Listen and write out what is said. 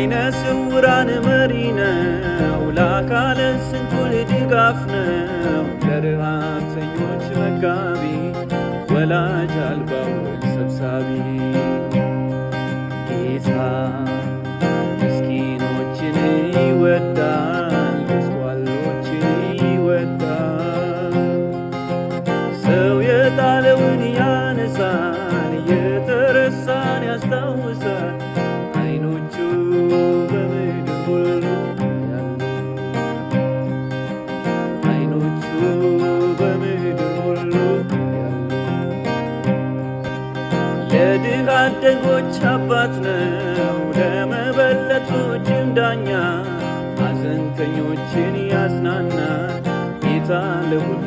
ለዓይነ ስውራን መሪ ነው፣ ለአካለ ስንኩል ድጋፍ ነው። ለረሃብተኞች መጋቢ፣ ወላጅ አልባዎች ሰብሳቢ። ጌታ ምስኪኖችን ይወዳል፣ ጎስቋሎችን ይወዳል። ሰው የጣለውን ያነሳል፣ የተረሳን ያስታውሳል። ዓይኖቹ በምድር ሁሉ ያሉ፣ ዓይኖቹ በምድር ሁሉ ያሉ። ለድሃ አደጎች አባት ነው፣ ለመበለቶችም ዳኛ። ሐዘንተኞችን ያጽናናል ጌታ ለሁሉ